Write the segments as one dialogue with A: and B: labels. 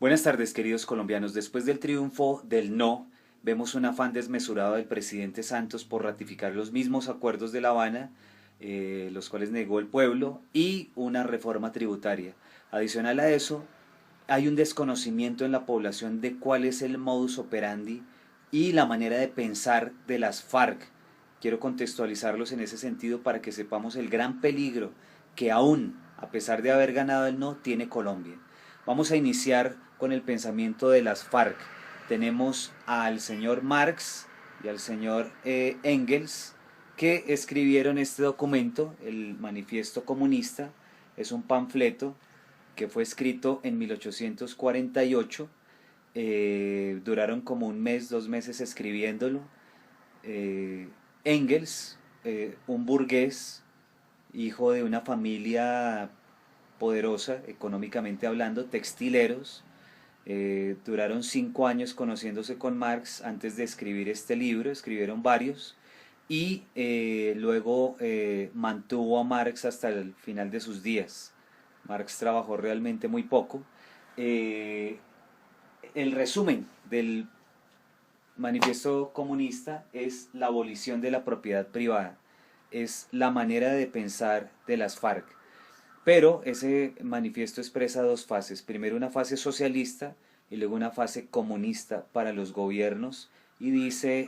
A: Buenas tardes, queridos colombianos. Después del triunfo del no, vemos un afán desmesurado del presidente Santos por ratificar los mismos acuerdos de La Habana, los cuales negó el pueblo, y una reforma tributaria. Adicional a eso, hay un desconocimiento en la población de cuál es el modus operandi y la manera de pensar de las FARC. Quiero contextualizarlos en ese sentido para que sepamos el gran peligro que aún, a pesar de haber ganado el no, tiene Colombia. Vamos a iniciar con el pensamiento de las FARC. Tenemos al señor Marx y al señor Engels, que escribieron este documento, el Manifiesto Comunista. Es un panfleto que fue escrito en 1848. Duraron como un mes, 2 meses escribiéndolo. Engels, un burgués, hijo de una familia poderosa económicamente hablando, textileros, duraron 5 años conociéndose con Marx antes de escribir este libro. Escribieron varios y luego mantuvo a Marx hasta el final de sus días. Marx trabajó realmente muy poco. El resumen del Manifiesto Comunista es la abolición de la propiedad privada, es la manera de pensar de las FARC. Pero ese manifiesto expresa dos fases: primero una fase socialista y luego una fase comunista para los gobiernos, y dice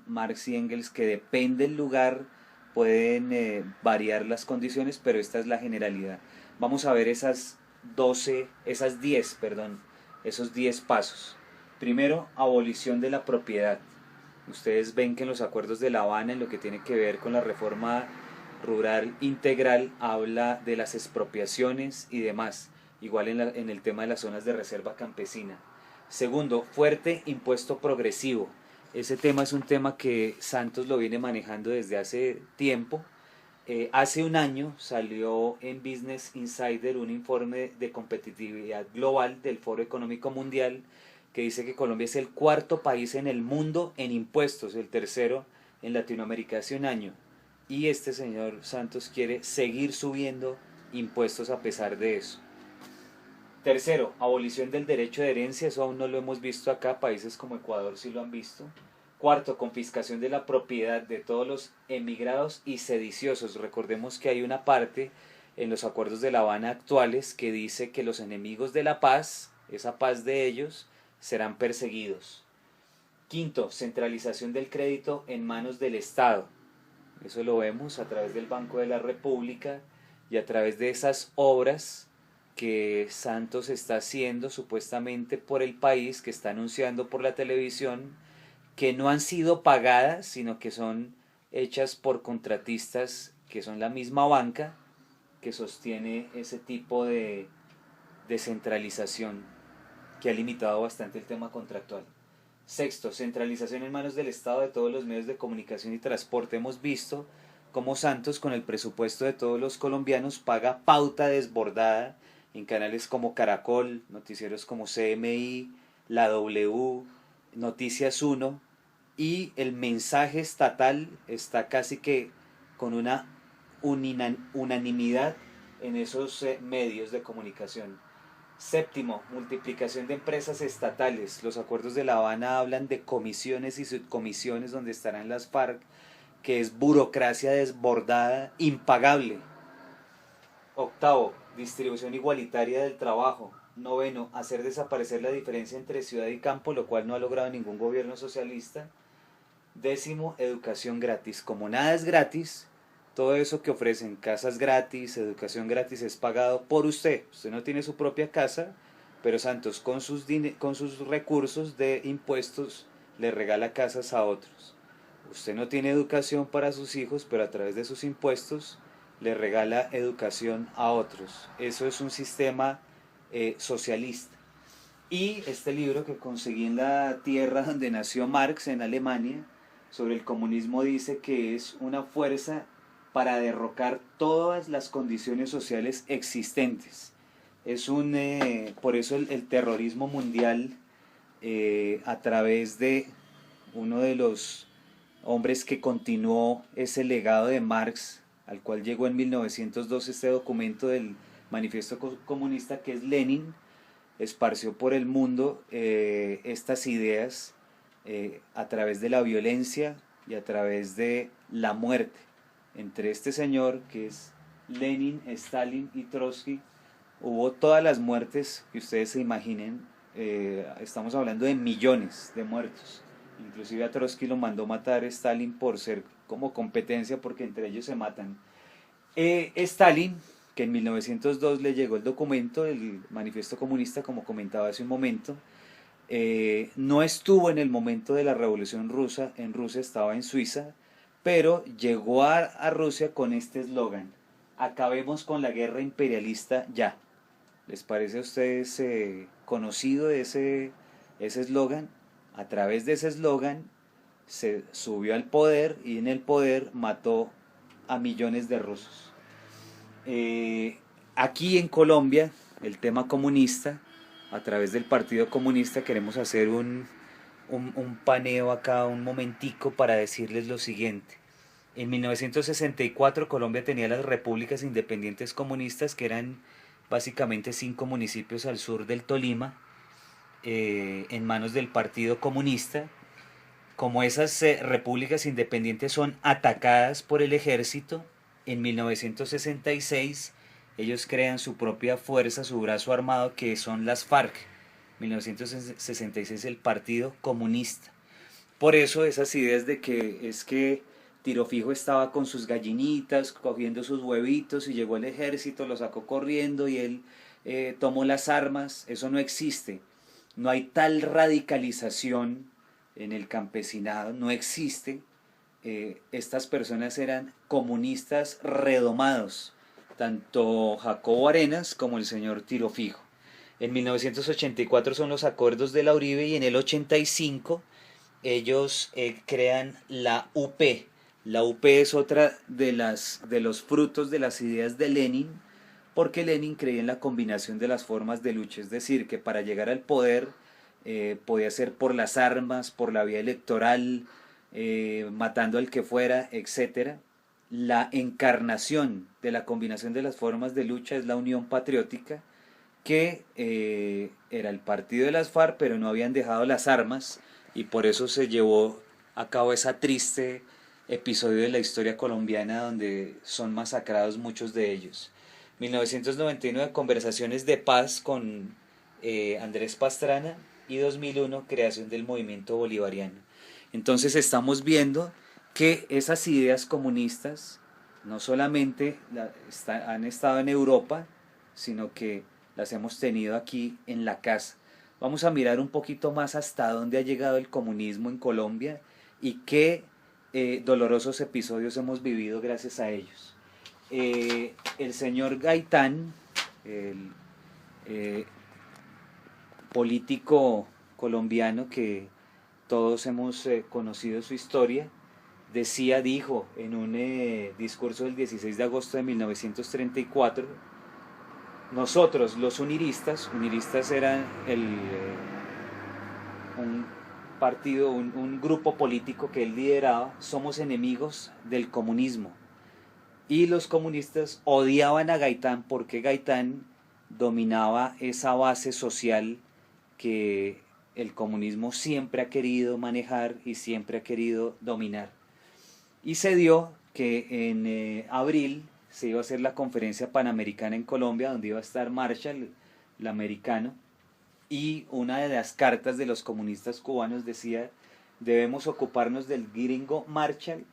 A: Marx y Engels que depende del lugar, pueden variar las condiciones, pero esta es la generalidad. Vamos a ver esos 10 pasos. Primero, abolición de la propiedad. Ustedes ven que en los acuerdos de La Habana, en lo que tiene que ver con la reforma rural integral, habla de las expropiaciones y demás, igual en el tema de las zonas de reserva campesina. Segundo, fuerte impuesto progresivo. Ese tema es un tema que Santos lo viene manejando desde hace tiempo. Hace un año salió en Business Insider un informe de competitividad global del Foro Económico Mundial que dice que Colombia es el cuarto país en el mundo en impuestos, el tercero en Latinoamérica hace un año. Y este señor Santos quiere seguir subiendo impuestos a pesar de eso. Tercero, abolición del derecho de herencia. Eso aún no lo hemos visto acá, países como Ecuador sí lo han visto. Cuarto, confiscación de la propiedad de todos los emigrados y sediciosos. Recordemos que hay una parte en los acuerdos de La Habana actuales que dice que los enemigos de la paz, esa paz de ellos, serán perseguidos. Quinto, centralización del crédito en manos del Estado. Eso lo vemos a través del Banco de la República y a través de esas obras que Santos está haciendo supuestamente por el país, que está anunciando por la televisión, que no han sido pagadas, sino que son hechas por contratistas que son la misma banca que sostiene ese tipo de descentralización que ha limitado bastante el tema contractual. Sexto, centralización en manos del Estado de todos los medios de comunicación y transporte. Hemos visto cómo Santos, con el presupuesto de todos los colombianos, paga pauta desbordada en canales como Caracol, noticieros como CMI, La W, Noticias 1, y el mensaje estatal está casi que con una unanimidad en esos medios de comunicación. Séptimo, multiplicación de empresas estatales. Los acuerdos de La Habana hablan de comisiones y subcomisiones donde estarán las FARC, que es burocracia desbordada, impagable. Octavo, distribución igualitaria del trabajo. Noveno, hacer desaparecer la diferencia entre ciudad y campo, lo cual no ha logrado ningún gobierno socialista. Décimo, educación gratis. Como nada es gratis, todo eso que ofrecen, casas gratis, educación gratis, es pagado por usted. Usted no tiene su propia casa, pero Santos con sus recursos de impuestos le regala casas a otros. Usted no tiene educación para sus hijos, pero a través de sus impuestos le regala educación a otros. Eso es un sistema socialista. Y este libro que conseguí en la tierra donde nació Marx, en Alemania, sobre el comunismo, dice que es una fuerza para derrocar todas las condiciones sociales existentes. Por eso el terrorismo mundial, a través de uno de los hombres que continuó ese legado de Marx, al cual llegó en 1902 este documento del Manifiesto Comunista, que es Lenin, esparció por el mundo estas ideas a través de la violencia y a través de la muerte. Entre este señor, que es Lenin, Stalin y Trotsky, hubo todas las muertes que ustedes se imaginen. Estamos hablando de millones de muertos. Inclusive a Trotsky lo mandó matar Stalin por ser como competencia, porque entre ellos se matan. Stalin, que en 1902 le llegó el documento, el manifiesto comunista, como comentaba hace un momento, no estuvo en el momento de la Revolución Rusa, en Rusia, estaba en Suiza, pero llegó a Rusia con este eslogan: acabemos con la guerra imperialista ya. ¿Les parece a ustedes conocido ese eslogan? A través de ese eslogan se subió al poder y en el poder mató a millones de rusos. Aquí en Colombia, el tema comunista, a través del Partido Comunista, queremos hacer un paneo acá, un momentico, para decirles lo siguiente. En 1964 Colombia tenía las repúblicas independientes comunistas, que eran básicamente 5 municipios al sur del Tolima, en manos del Partido Comunista. Como esas repúblicas independientes son atacadas por el ejército, en 1966 ellos crean su propia fuerza, su brazo armado, que son las FARC. 1966 el Partido Comunista. Por eso esas ideas de que es que Tiro Fijo estaba con sus gallinitas, cogiendo sus huevitos, y llegó el ejército, lo sacó corriendo y él tomó las armas, eso no existe. No hay tal radicalización en el campesinado, no existe. Estas personas eran comunistas redomados, tanto Jacobo Arenas como el señor Tiro Fijo. En 1984 son los acuerdos de la Uribe, y en el 85 ellos crean la UP. La UP es otra de los frutos de las ideas de Lenin, porque Lenin creía en la combinación de las formas de lucha, es decir, que para llegar al poder podía ser por las armas, por la vía electoral, matando al que fuera, etc. La encarnación de la combinación de las formas de lucha es la Unión Patriótica, que era el partido de las FARC, pero no habían dejado las armas, y por eso se llevó a cabo ese triste episodio de la historia colombiana donde son masacrados muchos de ellos. 1999, conversaciones de paz con Andrés Pastrana, y 2001, creación del movimiento bolivariano. Entonces estamos viendo que esas ideas comunistas no solamente han estado en Europa, sino que las hemos tenido aquí en la casa. Vamos a mirar un poquito más hasta dónde ha llegado el comunismo en Colombia y qué dolorosos episodios hemos vivido gracias a ellos. El señor Gaitán, el político colombiano que todos hemos conocido su historia, dijo en un discurso del 16 de agosto de 1934, nosotros los uniristas eran un partido, un grupo político que él lideraba, somos enemigos del comunismo. Y los comunistas odiaban a Gaitán porque Gaitán dominaba esa base social que el comunismo siempre ha querido manejar y siempre ha querido dominar. Y se dio que en abril se iba a hacer la conferencia panamericana en Colombia, donde iba a estar Marshall, el americano, y una de las cartas de los comunistas cubanos decía: debemos ocuparnos del gringo Marshall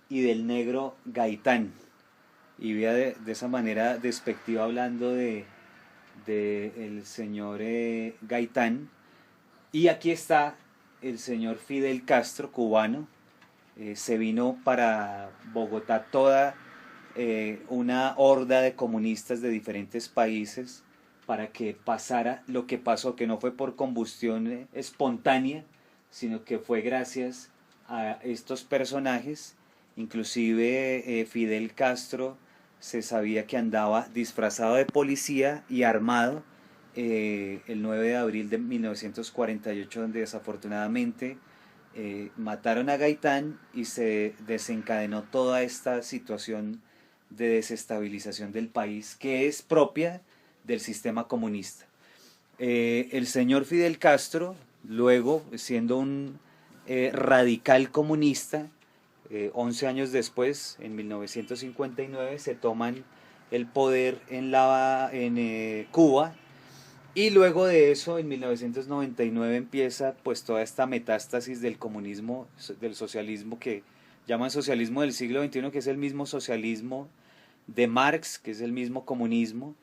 A: y del negro Gaitán. Y veía de esa manera despectiva hablando de el señor Gaitán. Y aquí está el señor Fidel Castro, cubano. Se vino para Bogotá toda una horda de comunistas de diferentes países para que pasara lo que pasó, que no fue por combustión espontánea, sino que fue gracias a estos personajes. Inclusive Fidel Castro se sabía que andaba disfrazado de policía y armado el 9 de abril de 1948, donde desafortunadamente mataron a Gaitán y se desencadenó toda esta situación de desestabilización del país, que es propia del sistema comunista. El señor Fidel Castro, luego siendo un radical comunista, 11 años después, en 1959, se toman el poder en Cuba, y luego de eso, en 1999 empieza pues toda esta metástasis del comunismo, del socialismo que llaman socialismo del siglo XXI, que es el mismo socialismo de Marx, que es el mismo comunismo.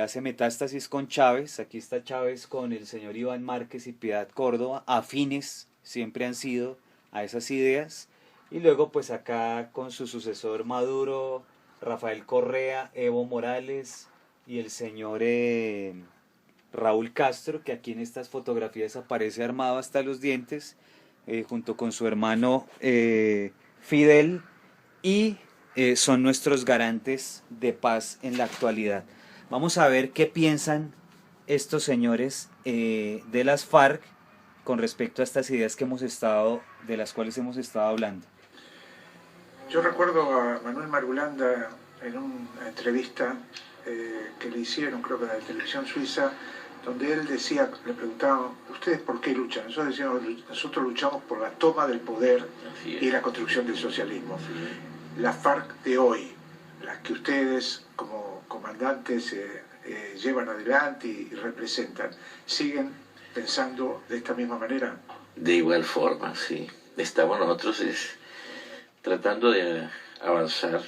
A: Hace metástasis con Chávez. Aquí está Chávez con el señor Iván Márquez y Piedad Córdoba, afines siempre han sido a esas ideas. Y luego pues acá con su sucesor Maduro, Rafael Correa, Evo Morales y el señor Raúl Castro, que aquí en estas fotografías aparece armado hasta los dientes, junto con su hermano Fidel, y son nuestros garantes de paz en la actualidad. Vamos a ver qué piensan estos señores de las FARC con respecto a estas ideas de las cuales hemos estado hablando.
B: Yo recuerdo a Manuel Marulanda en una entrevista que le hicieron, creo que en la televisión suiza, donde él decía, le preguntaban, ¿ustedes por qué luchan? Nosotros decíamos, nosotros luchamos por la toma del poder y la construcción del socialismo. La FARC de hoy, las que ustedes como comandantes llevan adelante y representan, ¿siguen pensando de esta misma manera?
C: De igual forma, sí. Estamos nosotros tratando de avanzar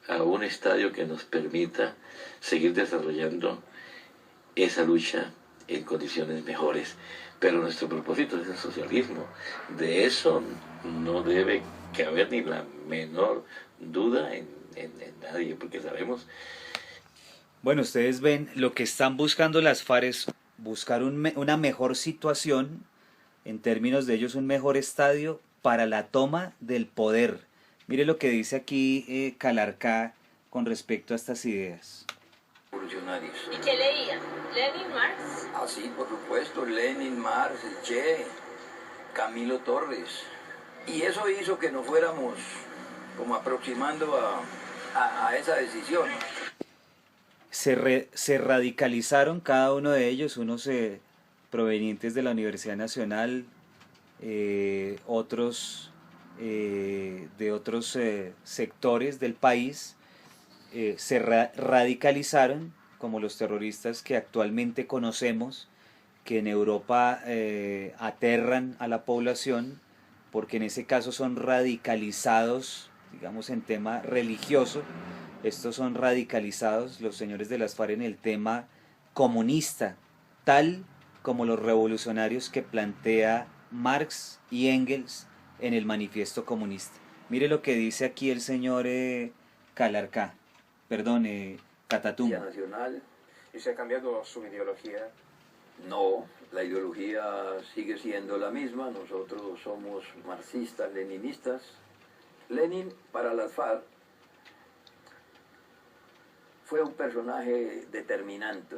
C: a un estadio que nos permita seguir desarrollando esa lucha en condiciones mejores. Pero nuestro propósito es el socialismo. De eso no debe caber ni la menor duda en nadie, porque sabemos...
A: Bueno, ustedes ven, lo que están buscando las FARC es buscar una mejor situación, en términos de ellos un mejor estadio para la toma del poder. Mire lo que dice aquí Calarcá con respecto a estas ideas.
D: ¿Y qué leía? ¿Lenin, Marx?
E: Ah, sí, por supuesto, Lenin, Marx, Che, Camilo Torres. Y eso hizo que nos fuéramos como aproximando a esa decisión.
A: Se radicalizaron cada uno de ellos, unos provenientes de la Universidad Nacional, otros de otros sectores del país. Se radicalizaron como los terroristas que actualmente conocemos, que en Europa aterran a la población, porque en ese caso son radicalizados, digamos en tema religioso. Estos son radicalizados, los señores de las FARC, en el tema comunista, tal como los revolucionarios que plantea Marx y Engels en el Manifiesto Comunista. Mire lo que dice aquí el señor Calarcá, perdón, Catatumbo.
E: Nacional.
F: ¿Y se ha cambiado su ideología?
E: No, la ideología sigue siendo la misma. Nosotros somos marxistas, leninistas. Lenin, para las FARC, fue un personaje determinante,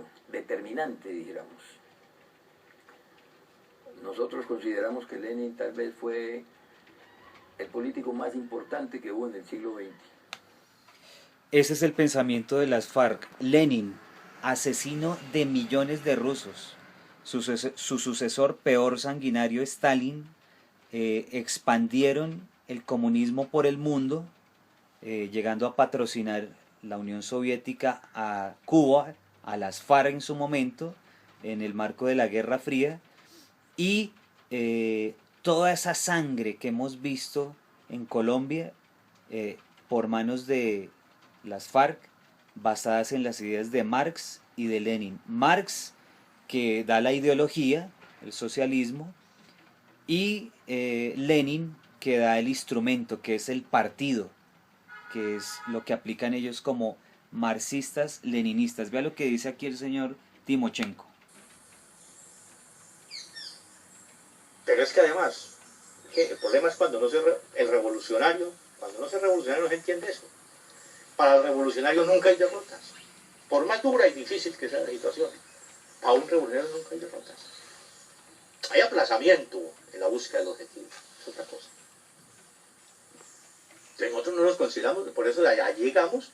E: dijéramos. Nosotros consideramos que Lenin tal vez fue el político más importante que hubo en el siglo XX.
A: Ese es el pensamiento de las FARC. Lenin, asesino de millones de rusos. Su sucesor, peor sanguinario, Stalin, expandieron el comunismo por el mundo, llegando a patrocinar la Unión Soviética a Cuba, a las FARC en su momento, en el marco de la Guerra Fría, y toda esa sangre que hemos visto en Colombia por manos de las FARC, basadas en las ideas de Marx y de Lenin. Marx, que da la ideología, el socialismo, y Lenin, que da el instrumento, que es el partido, que es lo que aplican ellos como marxistas leninistas. Vea lo que dice aquí el señor Timochenko.
G: Pero es que además, el problema es cuando el revolucionario, cuando no se revolucionario no se entiende eso. Para el revolucionario nunca hay derrotas. Por más dura y difícil que sea la situación, para un revolucionario nunca hay derrotas. Hay aplazamiento en la búsqueda del objetivo, es otra cosa. Entonces nosotros no nos consideramos, por eso allá llegamos,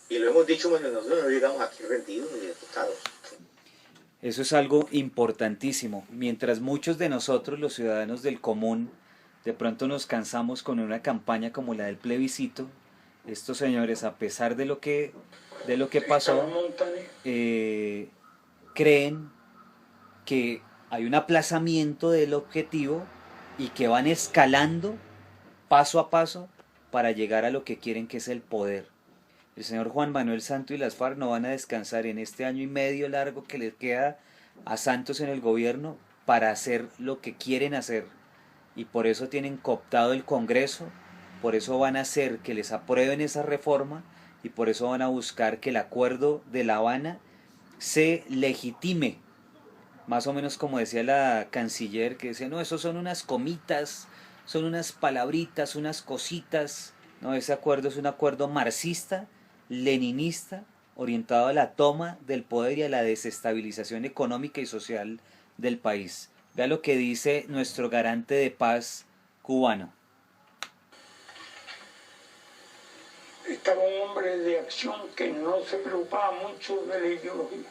G: y lo hemos dicho, bueno, nosotros no llegamos aquí rendidos ni derrotados.
A: Eso es algo importantísimo. Mientras muchos de nosotros, los ciudadanos del común, de pronto nos cansamos con una campaña como la del plebiscito, estos señores, a pesar de lo que pasó, creen que hay un aplazamiento del objetivo y que van escalando paso a paso para llegar a lo que quieren, que es el poder. El señor Juan Manuel Santos y las FARC no van a descansar en este año y medio largo que les queda a Santos en el gobierno para hacer lo que quieren hacer. Y por eso tienen cooptado el Congreso, por eso van a hacer que les aprueben esa reforma y por eso van a buscar que el acuerdo de La Habana se legitime. Más o menos como decía la canciller, que decía, no, eso son unas comitas, son unas palabritas, unas cositas. No, ese acuerdo es un acuerdo marxista, leninista, orientado a la toma del poder y a la desestabilización económica y social del país. Vea lo que dice nuestro garante de paz cubano.
H: Estaba un hombre de acción que no se preocupaba mucho de la ideología.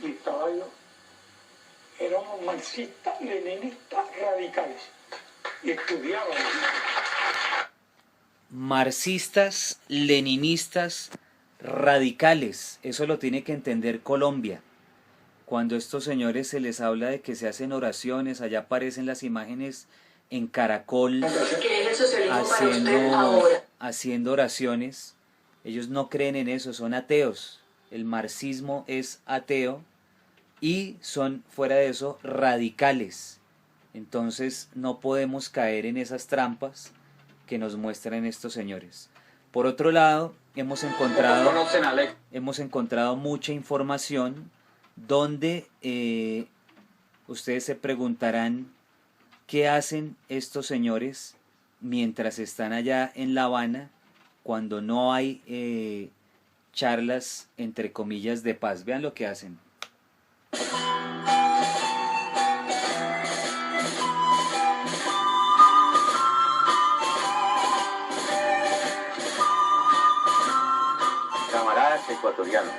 H: Y estaba yo. Éramos marxistas, leninistas, radicales. Y estudiábamos.
A: Marxistas, leninistas, radicales. Eso lo tiene que entender Colombia. Cuando a estos señores se les habla de que se hacen oraciones, allá aparecen las imágenes en Caracol haciendo oraciones, ellos no creen en eso, son ateos. El marxismo es ateo y son, fuera de eso, radicales. Entonces no podemos caer en esas trampas que nos muestran estos señores. Por otro lado, hemos encontrado mucha información donde ustedes se preguntarán qué hacen estos señores mientras están allá en La Habana cuando no hay charlas entre comillas de paz. Vean lo que hacen.
G: Camaradas ecuatorianos,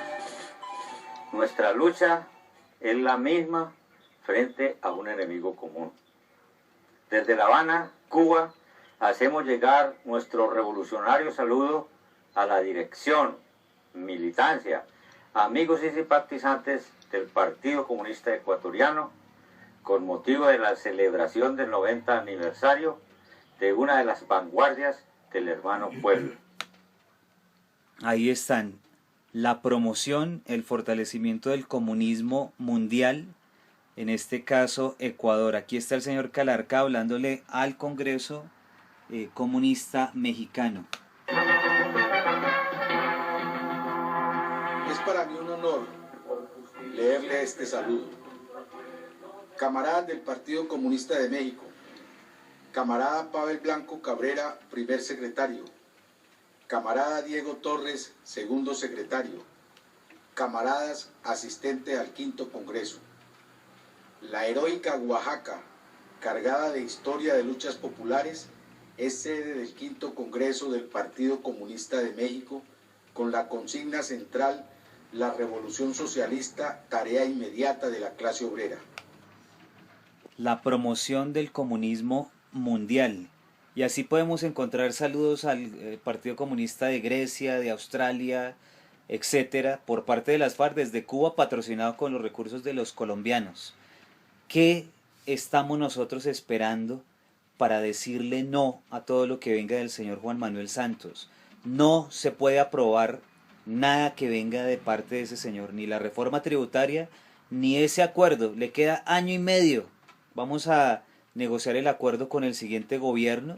G: nuestra lucha es la misma frente a un enemigo común. Desde La Habana, Cuba, hacemos llegar nuestro revolucionario saludo a la dirección, militancia, amigos y simpatizantes del Partido Comunista Ecuatoriano, con motivo de la celebración del 90 aniversario de una de las vanguardias del hermano pueblo.
A: Ahí están, la promoción, el fortalecimiento del comunismo mundial, en este caso Ecuador. Aquí está el señor Calarca hablándole al Congreso comunista mexicano.
I: Es para mí un honor leerle este saludo. Camaradas del Partido Comunista de México, camarada Pavel Blanco Cabrera, primer secretario, camarada Diego Torres, segundo secretario, camaradas asistentes al quinto Congreso. La heroica Oaxaca, cargada de historia de luchas populares, es sede del quinto Congreso del Partido Comunista de México, con la consigna central: la revolución socialista, tarea inmediata de la clase obrera.
A: La promoción del comunismo mundial. Y así podemos encontrar saludos al Partido Comunista de Grecia, de Australia, etcétera, por parte de las FARC desde Cuba, patrocinado con los recursos de los colombianos. ¿Qué estamos nosotros esperando para decirle no a todo lo que venga del señor Juan Manuel Santos? No se puede aprobar nada que venga de parte de ese señor, ni la reforma tributaria, ni ese acuerdo. Le queda año y medio. Vamos a negociar el acuerdo con el siguiente gobierno,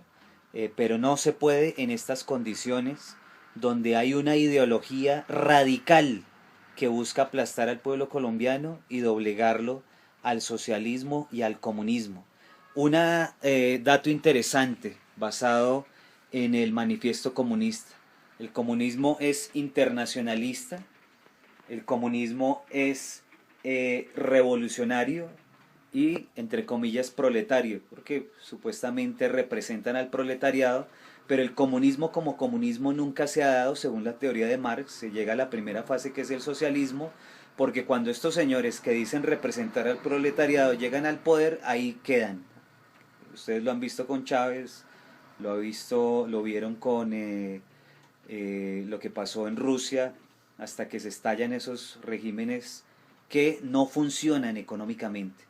A: pero no se puede en estas condiciones donde hay una ideología radical que busca aplastar al pueblo colombiano y doblegarlo al socialismo y al comunismo. Un dato interesante basado en el manifiesto comunista: el comunismo es internacionalista, el comunismo es revolucionario y, entre comillas, proletario, porque supuestamente representan al proletariado, pero el comunismo como comunismo nunca se ha dado según la teoría de Marx. Se llega a la primera fase, que es el socialismo, porque cuando estos señores que dicen representar al proletariado llegan al poder, ahí quedan. Ustedes lo han visto con Chávez, lo vieron con lo que pasó en Rusia, hasta que se estallan esos regímenes que no funcionan económicamente.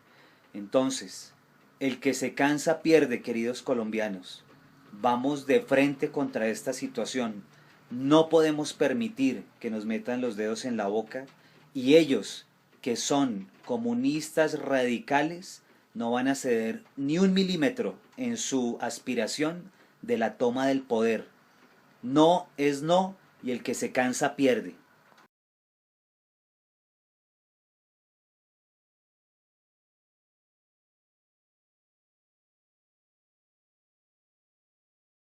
A: Entonces, el que se cansa pierde, queridos colombianos. Vamos de frente contra esta situación. No podemos permitir que nos metan los dedos en la boca, y ellos, que son comunistas radicales, no van a ceder ni un milímetro en su aspiración de la toma del poder. No es no, y el que se cansa pierde.